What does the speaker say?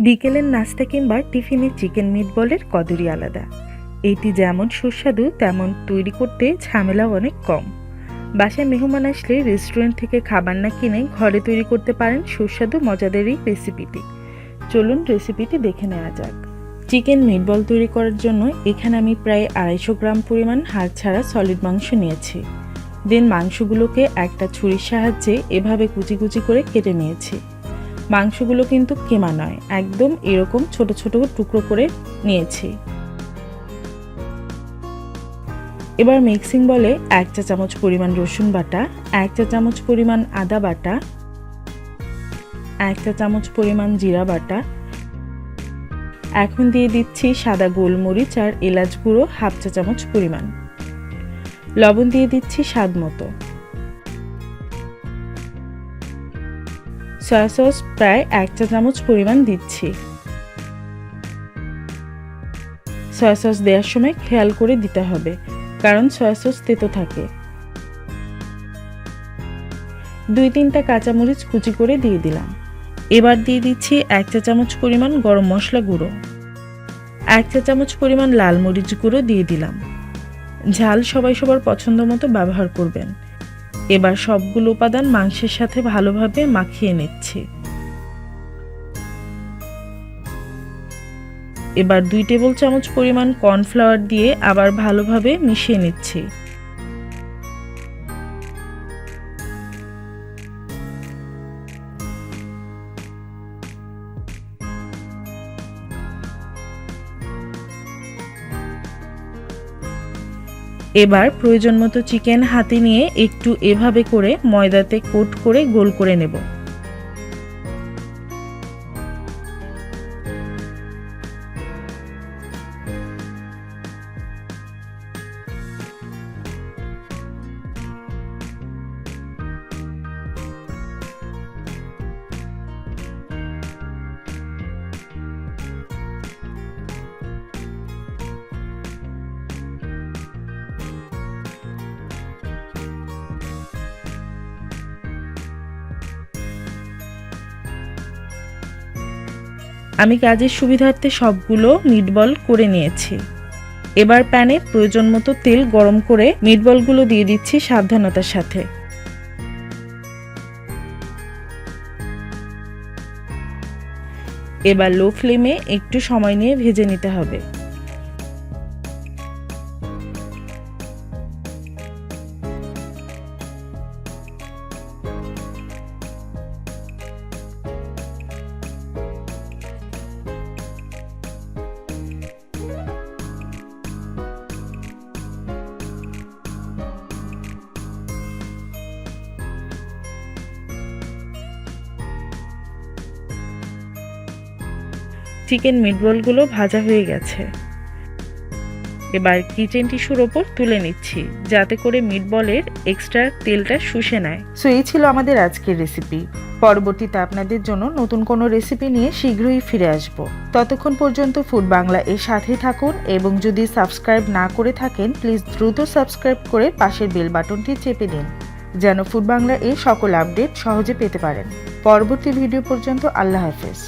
বিকেলের নাস্তা কিংবা টিফিনে চিকেন মিটবলের কদরই আলাদা। এইটি যেমন সুস্বাদু তেমন তৈরি করতে ঝামেলাও অনেক কম। বাসায় মেহমান আসলে রেস্টুরেন্ট থেকে খাবার না কিনে ঘরে তৈরি করতে পারেন সুস্বাদু মজাদার এই রেসিপিটি। চলুন রেসিপিটি দেখে নেওয়া যাক। চিকেন মিটবল তৈরি করার জন্য এখানে আমি প্রায় 250 গ্রাম পরিমাণ হাড় ছাড়া সলিড মাংস নিয়েছি। দেন মাংসগুলোকে একটা ছুরির সাহায্যে এভাবে কুচি কুচি করে কেটে নিয়েছি। মাংসগুলো কিন্তু কেমা নয়, একদম এরকম ছোট ছোট টুকরো করে নিয়েছি। এবার মিক্সিং বলে 1 চা চামচ পরিমাণ রসুন বাটা, 1 চা চামচ পরিমাণ আদা বাটা, 1 চা চামচ পরিমাণ জিরা বাটা। এখন দিয়ে দিচ্ছি সাদা গোলমরিচ আর এলাচ গুঁড়ো 1/2 চা চামচ পরিমাণ। লবণ দিয়ে দিচ্ছি স্বাদ মতো। সয়া সস প্রায় 1 চা চামচ পরিমাণ দিচ্ছি। সয়া সস দেওয়ার সময় খেয়াল করে দিতে হবে, কারণ সয়া সস তেতো থাকে। 2-3টা কাঁচামরিচ কুচি করে দিয়ে দিলাম। এবার দিয়ে দিচ্ছি 1 চা চামচ পরিমাণ গরম মশলা গুঁড়ো, 1 চা চামচ পরিমাণ লাল মরিচ গুঁড়ো দিয়ে দিলাম। ঝাল সবাই সবার পছন্দ মতো ব্যবহার করবেন। এবার সবগুলো উপাদান মাংসের সাথে ভালোভাবে মাখিয়ে নিচ্ছি। এবার 2 টেবিল চামচ পরিমাণ কর্নফ্লাওয়ার দিয়ে আবার ভালোভাবে মিশিয়ে নিচ্ছি। এবার প্রয়োজন মতো চিকেন হাতে নিয়ে একটু এভাবে করে ময়দাতে কোট করে গোল করে নেব। আমি কাজের সুবিধার্থে সবগুলো মিটবল করে নিয়েছি। এবার প্যানে প্রয়োজন মতো তেল গরম করে মিটবলগুলো দিয়ে দিচ্ছি সাবধানতার সাথে। এবার লো ফ্লেমে একটু সময় নিয়ে ভেজে নিতে হবে। চিকেন মিটবলগুলো ভাজা হয়ে গেছে। এবার কিচেন টিস্যুর ওপর তুলে নিচ্ছি, যাতে করে মিটবলের এক্সট্রা তেলটা শুষে নেয়। সো এই ছিল আমাদের আজকের রেসিপি। পরবর্তীতে আপনাদের জন্য নতুন কোনো রেসিপি নিয়ে শীঘ্রই ফিরে আসব। ততক্ষণ পর্যন্ত ফুড বাংলা এর সাথেই থাকুন, এবং যদি সাবস্ক্রাইব না করে থাকেন প্লিজ দ্রুত সাবস্ক্রাইব করে পাশের বেল বাটনটি চেপে দিন, যেন ফুড বাংলা এর সকল আপডেট সহজে পেতে পারেন। পরবর্তী ভিডিও পর্যন্ত আল্লাহ হাফেজ।